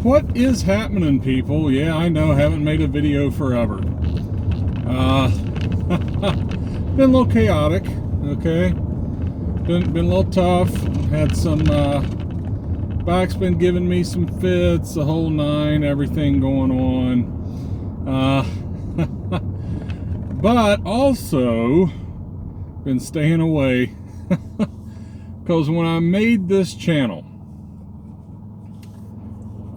What is happening, people? Yeah, I know, haven't made a video forever. Been a little chaotic, okay? Been a little tough. Had some, back's been giving me some fits, the whole nine, everything going on. But also, been staying away. Because when I made this channel,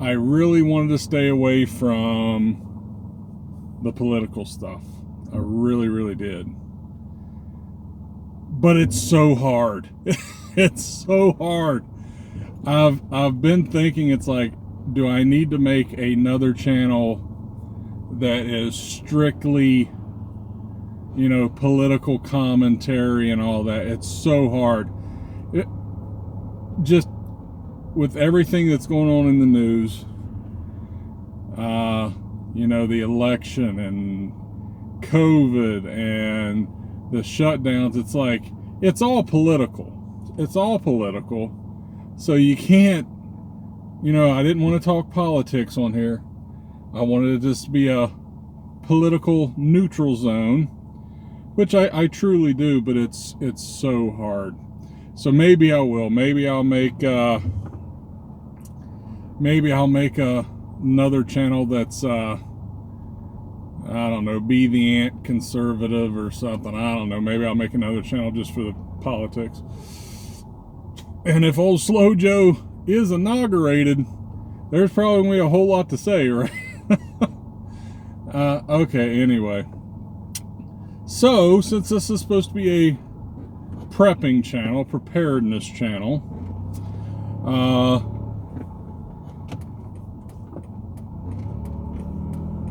I really wanted to stay away from the political stuff. I really, really did. But it's so hard. It's so hard. I've been thinking, it's like, do I need to make another channel that is strictly, you know, political commentary and all that? It's so hard. Just with everything that's going on in the news, you know, the election and COVID and the shutdowns, it's like, it's all political. It's all political. So you can't, you know, I didn't want to talk politics on here. I wanted to just be a political neutral zone, which I truly do, but it's so hard. So maybe I will. Maybe I'll make another channel that's I don't know, Be the Ant Conservative or something. I don't know. Maybe I'll make another channel just for the politics. And if old Slow Joe is inaugurated, there's probably going to be a whole lot to say, right? Okay, anyway. So, since this is supposed to be a prepping channel, preparedness channel,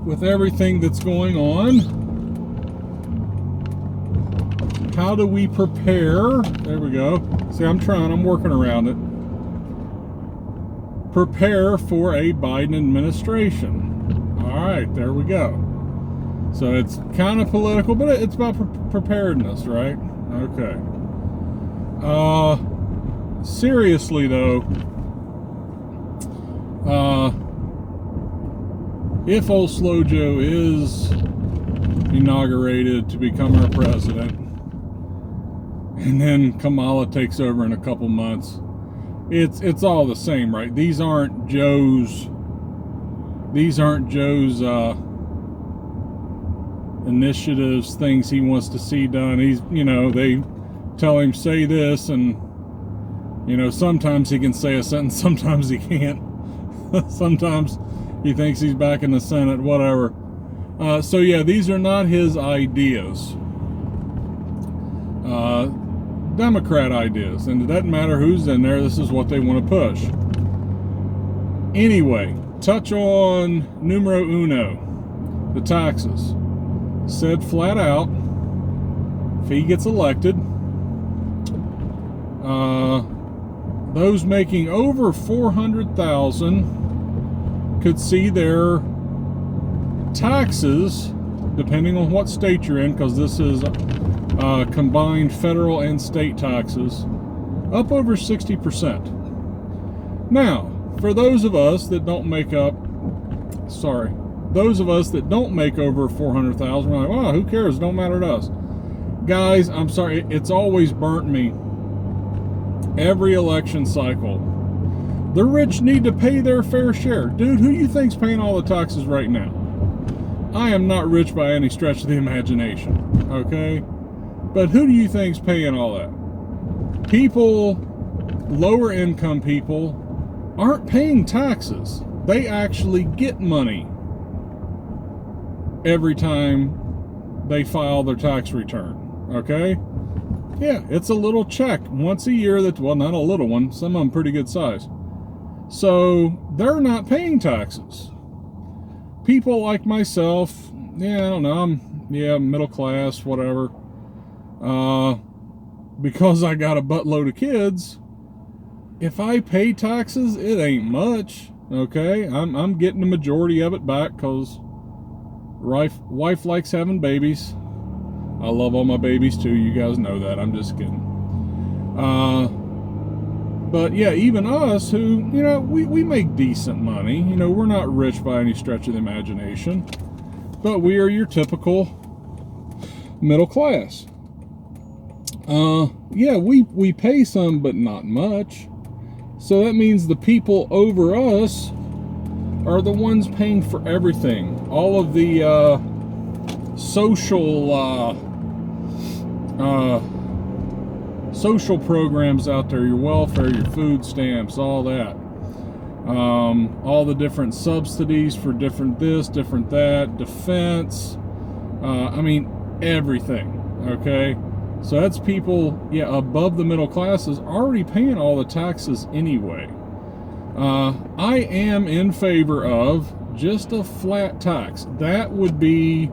with everything that's going on, how do we prepare? There we go. See, I'm working around it. Prepare for a Biden administration. All right, there we go. So it's kind of political, but it's about preparedness, right? Okay. Seriously though, if old Slow Joe is inaugurated to become our president, and then Kamala takes over in a couple months, it's all the same, right? These aren't Joe's initiatives, things he wants to see done. He's, you know, they tell him say this, and you know, sometimes he can say a sentence, sometimes he can't. Sometimes he thinks he's back in the Senate, whatever. So yeah, these are not his ideas. Democrat ideas, and it doesn't matter who's in there, this is what they want to push. Anyway, touch on numero uno, the taxes. Said flat out, if he gets elected, those making over $400,000 could see their taxes, depending on what state you're in, because this is combined federal and state taxes, up over 60%. Now, for those of us that don't make over 400,000, we're like, wow, who cares? Don't matter to us. Guys, I'm sorry, it's always burnt me. Every election cycle, the rich need to pay their fair share. Dude, who do you think's paying all the taxes right now? I am not rich by any stretch of the imagination, okay? But who do you think's paying all that? People, lower income people, aren't paying taxes. They actually get money every time they file their tax return, okay? Yeah, it's a little check once a year that, well, not a little one, some of them pretty good size. So they're not paying taxes. People like myself, yeah, I don't know, I'm middle class, whatever. Because I got a buttload of kids, if I pay taxes, it ain't much, okay? I'm getting the majority of it back because wife likes having babies. I love all my babies too, you guys know that, I'm just kidding. But yeah, even us who, we make decent money. We're not rich by any stretch of the imagination, but we are your typical middle class. Yeah, we pay some, but not much. So that means the people over us are the ones paying for everything. All of the social programs out there, your welfare, your food stamps, all that. All the different subsidies for different this, different that, defense. Everything. Okay? So that's people, above the middle classes already paying all the taxes anyway. I am in favor of just a flat tax. That would be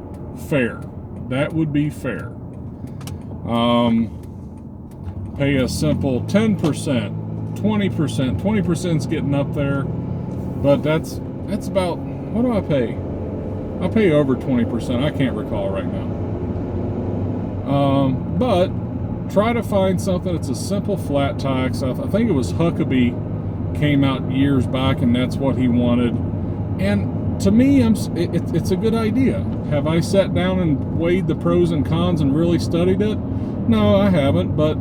fair. That would be fair. Pay a simple 10%, 20%. 20%'s getting up there, but that's about, what do I pay? I pay over 20%. I can't recall right now. But try to find something that's a simple flat tax. I think it was Huckabee came out years back, and that's what he wanted. And to me, it's a good idea. Have I sat down and weighed the pros and cons and really studied it? No, I haven't, but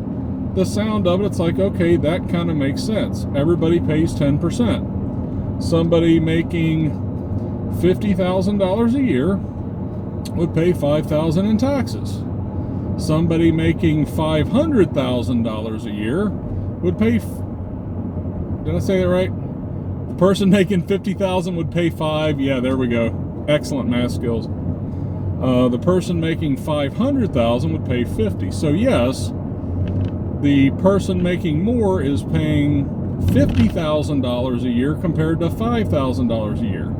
the sound of it, it's like, okay, that kind of makes sense. Everybody pays 10%. Somebody making $50,000 a year would pay $5,000 in taxes. Somebody making $500,000 a year would pay, did I say that right? The person making $50,000 would pay 5. Yeah, there we go. Excellent math skills. The person making $500,000 would pay 50. So yes, the person making more is paying $50,000 a year compared to $5,000 a year.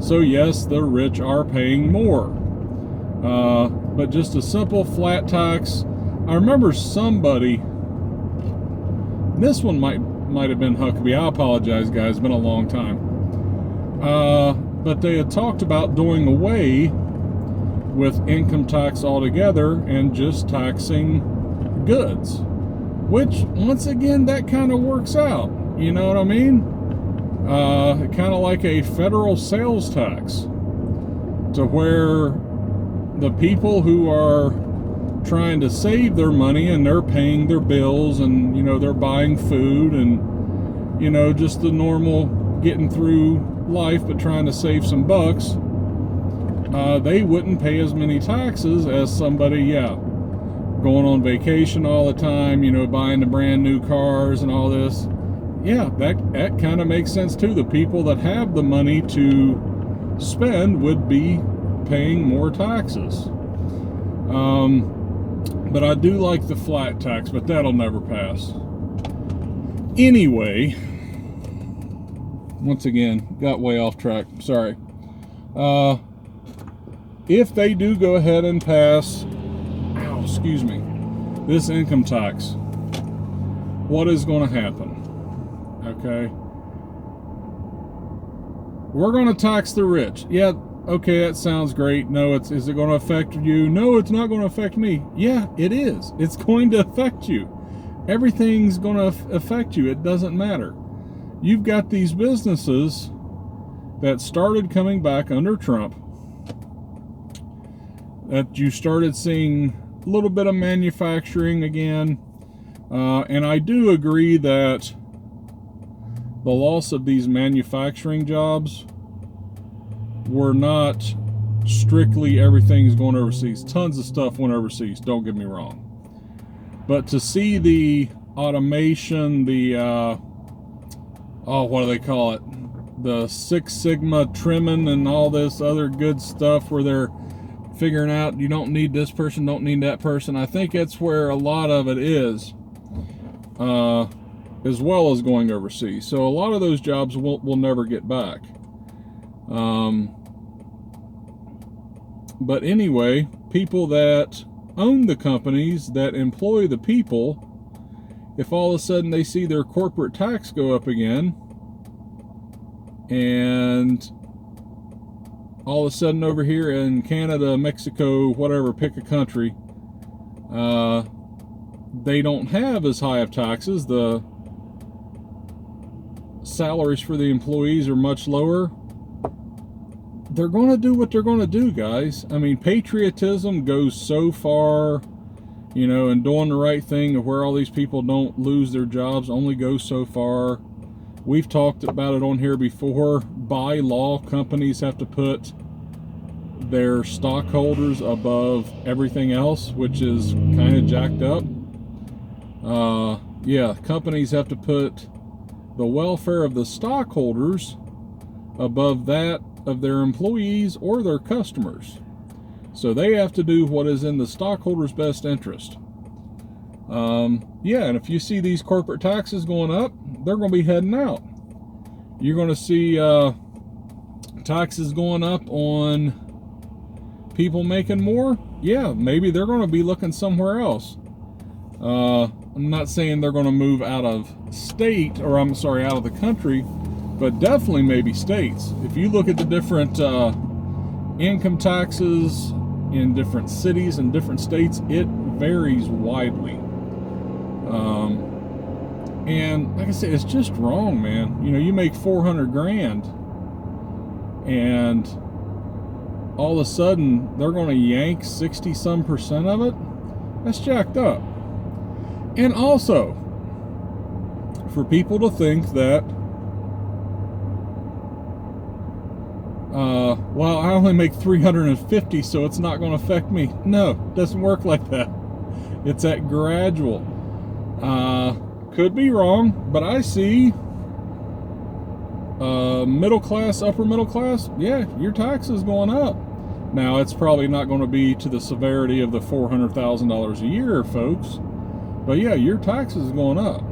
So yes, the rich are paying more. But just a simple flat tax. I remember somebody, this one might have been Huckabee. I apologize, guys. It's been a long time. But they had talked about doing away with income tax altogether and just taxing goods. Which, once again, that kind of works out. You know what I mean? Kind of like a federal sales tax, to where the people who are trying to save their money and they're paying their bills and, they're buying food and, just the normal getting through life but trying to save some bucks, they wouldn't pay as many taxes as somebody, going on vacation all the time, buying the brand new cars and all this. Yeah, that kind of makes sense too. The people that have the money to spend would be paying more taxes. But I do like the flat tax, but that'll never pass. Anyway, once again, got way off track. Sorry. If they do go ahead and pass, this income tax, what is going to happen? Okay. We're going to tax the rich. Yeah, okay, that sounds great. No, is it going to affect you? No, it's not going to affect me. Yeah, it is. It's going to affect you. Everything's going to affect you. It doesn't matter. You've got these businesses that started coming back under Trump, that you started seeing a little bit of manufacturing again. And I do agree that the loss of these manufacturing jobs were not strictly everything's going overseas. Tons of stuff went overseas, don't get me wrong. But to see the automation, the, what do they call it? The Six Sigma trimming and all this other good stuff where they're figuring out you don't need this person, don't need that person. I think that's where a lot of it is, as well as going overseas. So a lot of those jobs will never get back. But anyway, people that own the companies that employ the people, if all of a sudden they see their corporate tax go up again, and all of a sudden over here in Canada, Mexico, whatever, pick a country, they don't have as high of taxes. The salaries for the employees are much lower, they're going to do what they're going to do, guys. I mean, patriotism goes so far, you know, and doing the right thing of where all these people don't lose their jobs only goes so far. We've talked about it on here before. By law, companies have to put their stockholders above everything else, which is kind of jacked up. Yeah, companies have to put the welfare of the stockholders above that of their employees or their customers. So they have to do what is in the stockholders' best interest. Yeah, and if you see these corporate taxes going up, they're going to be heading out. You're going to see taxes going up on people making more. Yeah, maybe they're going to be looking somewhere else. I'm not saying they're going to move out of state, or I'm sorry, out of the country, but definitely maybe states. If you look at the different income taxes in different cities and different states, it varies widely. And like I said, it's just wrong, man. You know, you make 400 grand and all of a sudden they're going to yank 60-some% of it. That's jacked up. And also, for people to think that, well, I only make 350, so it's not going to affect me. No, it doesn't work like that. It's at gradual. Could be wrong, but I see middle class, upper middle class, yeah, your tax is going up. Now, it's probably not going to be to the severity of the $400,000 a year, folks. But yeah, your tax is going up.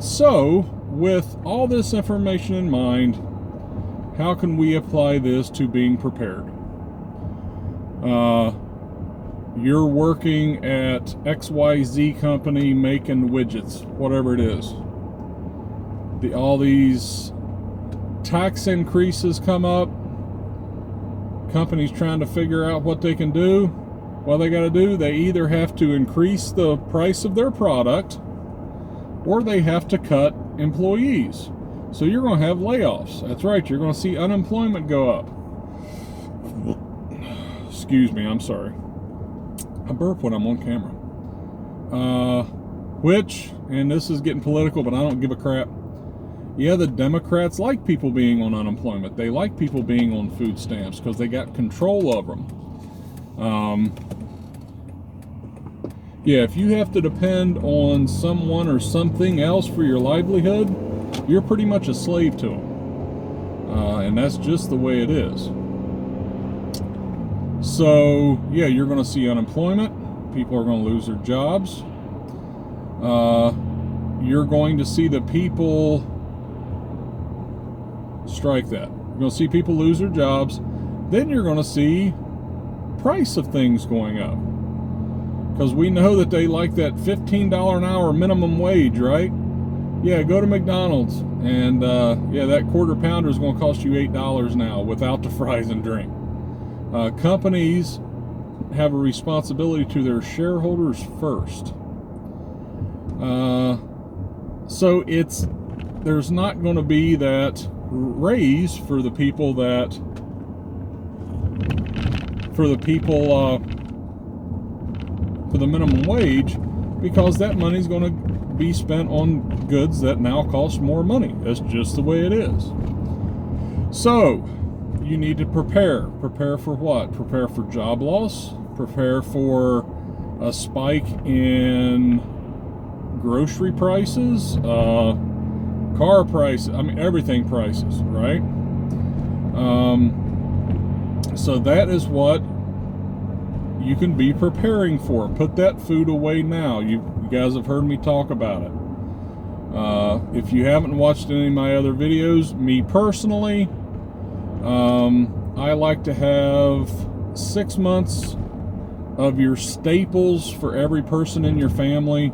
So, with all this information in mind, how can we apply this to being prepared? You're working at XYZ company making widgets, whatever it is. All these tax increases come up. Companies trying to figure out what they can do. What they got to do, they either have to increase the price of their product or they have to cut employees. So you're going to have layoffs. That's right, you're going to see unemployment go up. Excuse me, I'm sorry. I burp when I'm on camera. Which, and this is getting political, but I don't give a crap. Yeah, the Democrats like people being on unemployment. They like people being on food stamps because they got control of them. Yeah, if you have to depend on someone or something else for your livelihood, you're pretty much a slave to them. And that's just the way it is. So, yeah, you're going to see unemployment. People are going to lose their jobs. You're going to see the people... Strike that. You're going to see people lose their jobs. Then you're going to see price of things going up. Because we know that they like that $15 an hour minimum wage, right? Yeah, go to McDonald's. And, yeah, that quarter pounder is going to cost you $8 now without the fries and drink. Companies have a responsibility to their shareholders first. So there's not going to be that raise for the people for the minimum wage, because that money's going to be spent on goods that now cost more money. That's just the way it is. So you need to prepare for what? Prepare for job loss, prepare for a spike in grocery prices, car prices, I mean everything prices, right? So that is what you can be preparing for. Put that food away now. You guys have heard me talk about it. If you haven't watched any of my other videos, me personally, I like to have 6 months of your staples for every person in your family.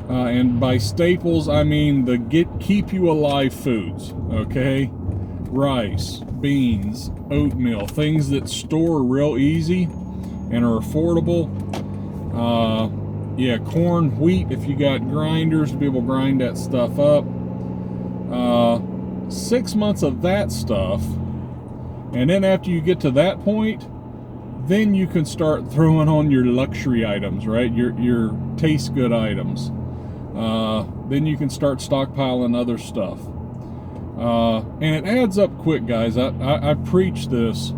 And by staples, I mean the keep you alive foods, okay? Rice, beans, oatmeal, things that store real easy and are affordable. Yeah, corn, wheat, if you got grinders to be able to grind that stuff up. 6 months of that stuff. And then after you get to that point, then you can start throwing on your luxury items, right? Your taste good items. Then you can start stockpiling other stuff. And it adds up quick, guys. I preach this.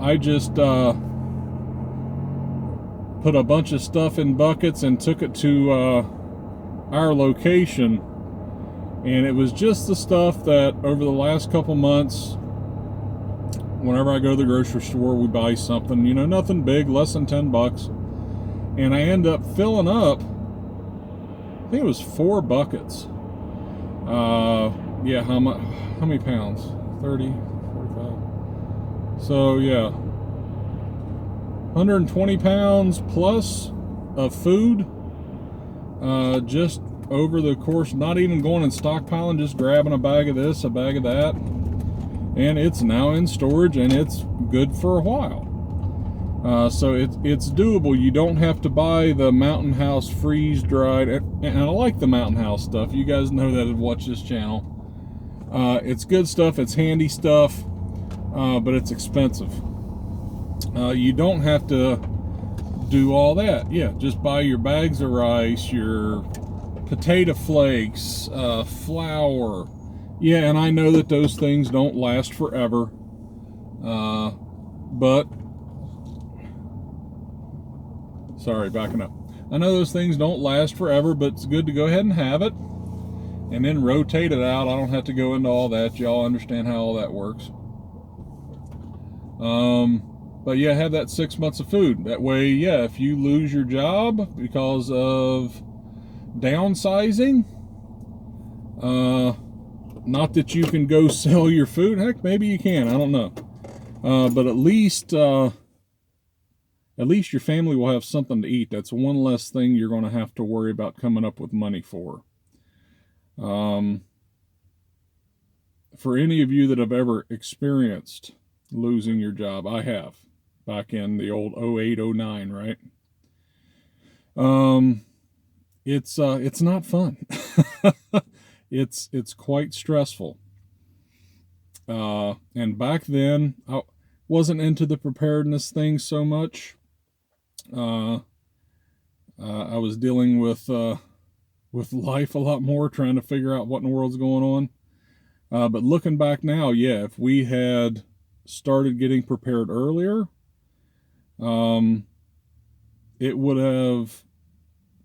I just put a bunch of stuff in buckets and took it to our location. And it was just the stuff that over the last couple months, whenever I go to the grocery store, we buy something, you know, nothing big, less than $10. And I end up filling up, I think it was 4 buckets. Yeah, how many pounds? 30, 45. So yeah, 120 pounds plus of food, just over the course, not even going and stockpiling, just grabbing a bag of this, a bag of that. And it's now in storage, and it's good for a while. So it's doable. You don't have to buy the Mountain House freeze dried. And I like the Mountain House stuff. You guys know that have watched this channel. It's good stuff. It's handy stuff, but it's expensive. You don't have to do all that. Yeah, just buy your bags of rice, your potato flakes, flour. Yeah, and I know that those things don't last forever, but, sorry, backing up. I know those things don't last forever, but it's good to go ahead and have it, and then rotate it out. I don't have to go into all that. Y'all understand how all that works. But yeah, have that 6 months of food. That way, yeah, if you lose your job because of downsizing, not that you can go sell your food. Heck, maybe you can. I don't know. But at least your family will have something to eat. That's one less thing you're going to have to worry about coming up with money for. For any of you that have ever experienced losing your job, I have, back in the old 08, 09, right? It's not fun. It's quite stressful. And back then, I wasn't into the preparedness thing so much. I was dealing with life a lot more, trying to figure out what in the world's going on. But looking back now, yeah, if we had started getting prepared earlier, it would have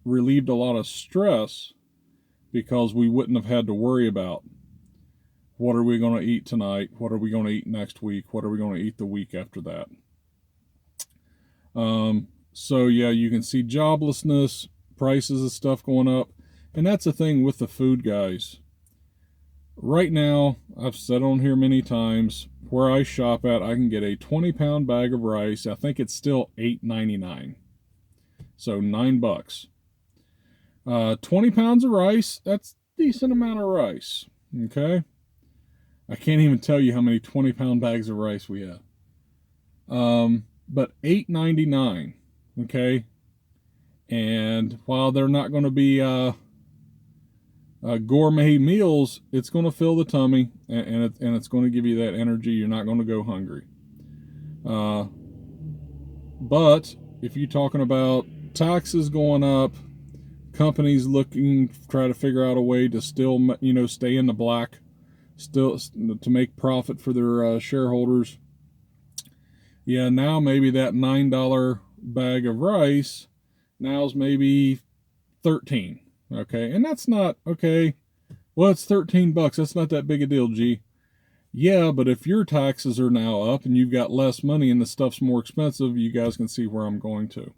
relieved a lot of stress, because we wouldn't have had to worry about what are we going to eat tonight, what are we going to eat next week, what are we going to eat the week after that. So yeah, you can see joblessness, prices of stuff going up, and that's the thing with the food, guys. Right now, I've said on here many times, where I shop at, I can get a 20-pound bag of rice. I think it's still $8.99, so $9. 20 pounds of rice, that's a decent amount of rice, okay? I can't even tell you how many 20-pound bags of rice we have. But $8.99, okay? And while they're not going to be gourmet meals, it's going to fill the tummy, and it's going to give you that energy. You're not going to go hungry. But if you're talking about taxes going up, companies looking to try to figure out a way to still, you know, stay in the black, still to make profit for their shareholders. Yeah, now maybe that $9 bag of rice now's maybe 13. Okay, and that's not okay. Well, it's $13. That's not that big a deal, G. Yeah, but if your taxes are now up and you've got less money and the stuff's more expensive, you guys can see where I'm going to.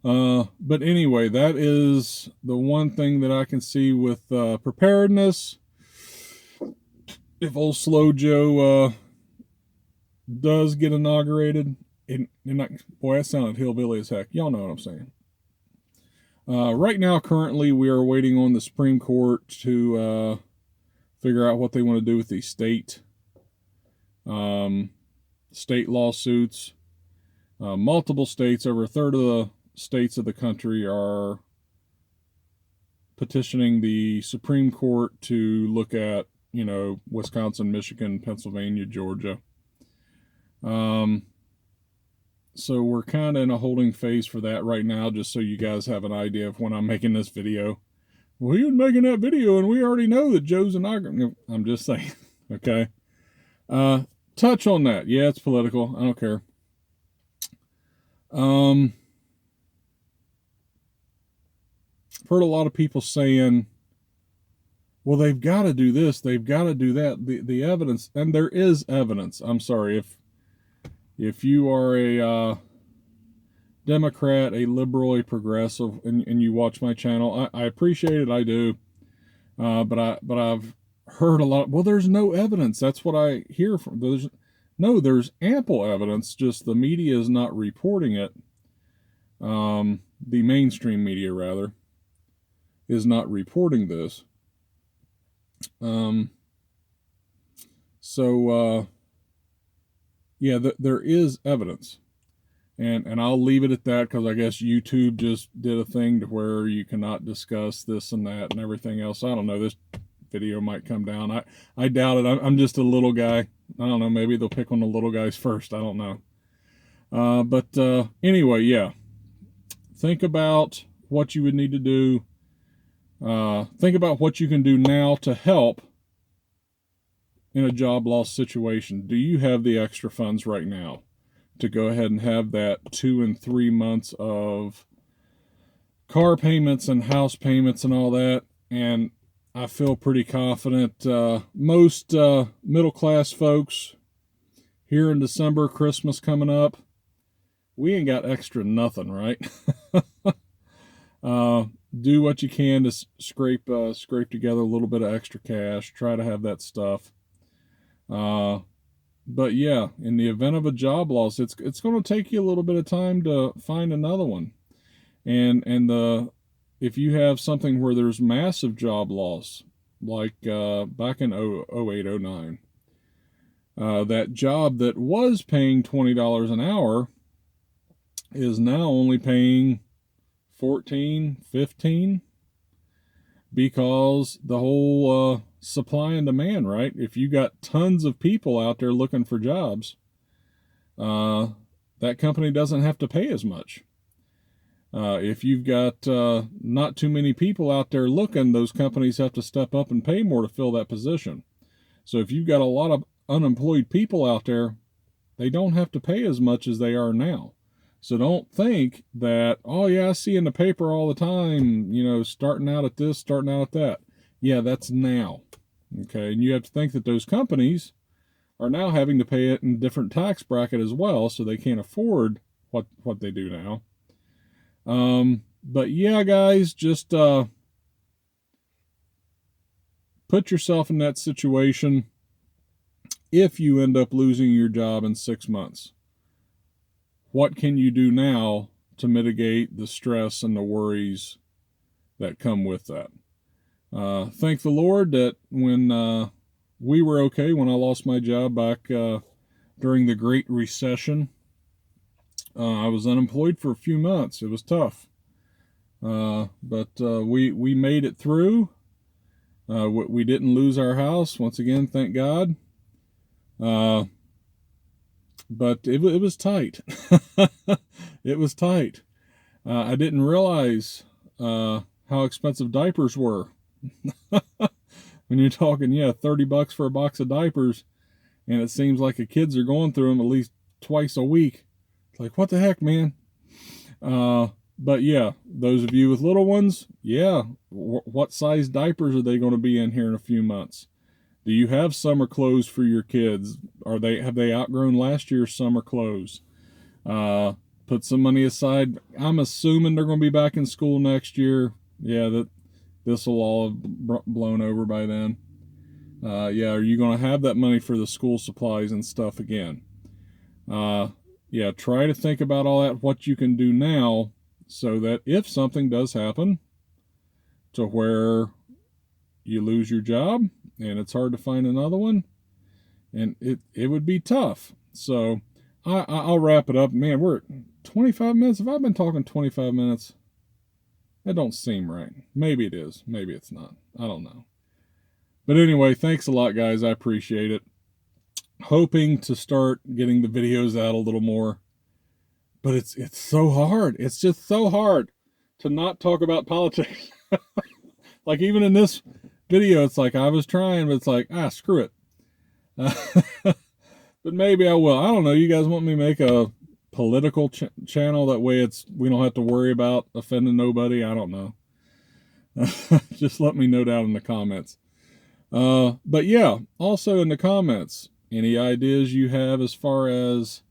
But anyway, that is the one thing that I can see with preparedness. If old Slow Joe does get inaugurated, boy, that sounded hillbilly as heck. Y'all know what I'm saying. Right now, currently, we are waiting on the Supreme Court to figure out what they want to do with these state lawsuits. Multiple states, over a third of states of the country are petitioning the Supreme Court to look at, Wisconsin, Michigan, Pennsylvania, Georgia. So we're kind of in a holding phase for that right now, just so you guys have an idea of when I'm making this video. Well, he was making that video, and we already know that Joe's an argument. I'm just saying, okay? Touch on that. Yeah, it's political. I don't care. Heard a lot of people saying, well, they've got to do this, they've got to do that. The evidence, and there is evidence. I'm sorry, if you are a Democrat, a liberal, a progressive, and you watch my channel, I appreciate it, I do. But I've heard a lot, well, there's no evidence. That's what I hear from. There's ample evidence, just the media is not reporting it. The mainstream media, rather, is not reporting this. Yeah, there is evidence. And I'll leave it at that, because I guess YouTube just did a thing to where you cannot discuss this and that and everything else. I don't know. This video might come down. I doubt it. I'm just a little guy. I don't know. Maybe they'll pick on the little guys first. I don't know. But anyway, yeah. Think about what you would need to do. Think about what you can do now to help in a job loss situation. Do you have the extra funds right now to go ahead and have that 2 and 3 months of car payments and house payments and all that? And I feel pretty confident most middle class folks here in December, Christmas coming up, we ain't got extra nothing, right? Do what you can to scrape together a little bit of extra cash. Try to have that stuff. But yeah, in the event of a job loss, it's going to take you a little bit of time to find another one. And if you have something where there's massive job loss, like back in 08, 09, that job that was paying $20 an hour is now only paying 14, 15, because the whole supply and demand, right? If you got tons of people out there looking for jobs, that company doesn't have to pay as much. If you've got not too many people out there looking, those companies have to step up and pay more to fill that position. So if you've got a lot of unemployed people out there, they don't have to pay as much as they are now. So don't think that, oh yeah, I see in the paper all the time, starting out at this, starting out at that. Yeah, that's now. Okay, and you have to think that those companies are now having to pay it in a different tax bracket as well, so they can't afford what they do now. But yeah, guys, just put yourself in that situation if you end up losing your job in 6 months. What can you do now to mitigate the stress and the worries that come with that? Thank the Lord that when we were okay, when I lost my job back during the Great Recession, I was unemployed for a few months. It was tough. But we made it through. We didn't lose our house. Once again, thank God. But it was tight. It was tight. I didn't realize how expensive diapers were. When you're talking, $30 for a box of diapers, and it seems like the kids are going through them at least twice a week. It's like, what the heck, man? But yeah, those of you with little ones, what size diapers are they going to be in here in a few months? Do you have summer clothes for your kids? Have they outgrown last year's summer clothes? Put some money aside. I'm assuming they're going to be back in school next year. Yeah, this will all have blown over by then. Are you going to have that money for the school supplies and stuff again? Try to think about all that, what you can do now, so that if something does happen to where you lose your job and it's hard to find another one, and it would be tough. So I'll wrap it up. Man, we're 25 minutes? If I've been talking 25 minutes, that don't seem right. Maybe it is. Maybe it's not. I don't know. But anyway, thanks a lot, guys. I appreciate it. Hoping to start getting the videos out a little more. But it's so hard. It's just so hard to not talk about politics. Like even in this video, it's like I was trying, but it's like, screw it. But maybe I will. I don't know. You guys want me to make a political channel? That way we don't have to worry about offending nobody. I don't know. Just let me know down in the comments. But yeah, also in the comments, any ideas you have as far as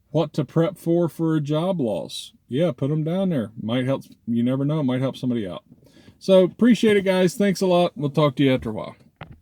what to prep for a job loss? Yeah, put them down there. Might help. You never know. It might help somebody out. So appreciate it, guys. Thanks a lot. We'll talk to you after a while.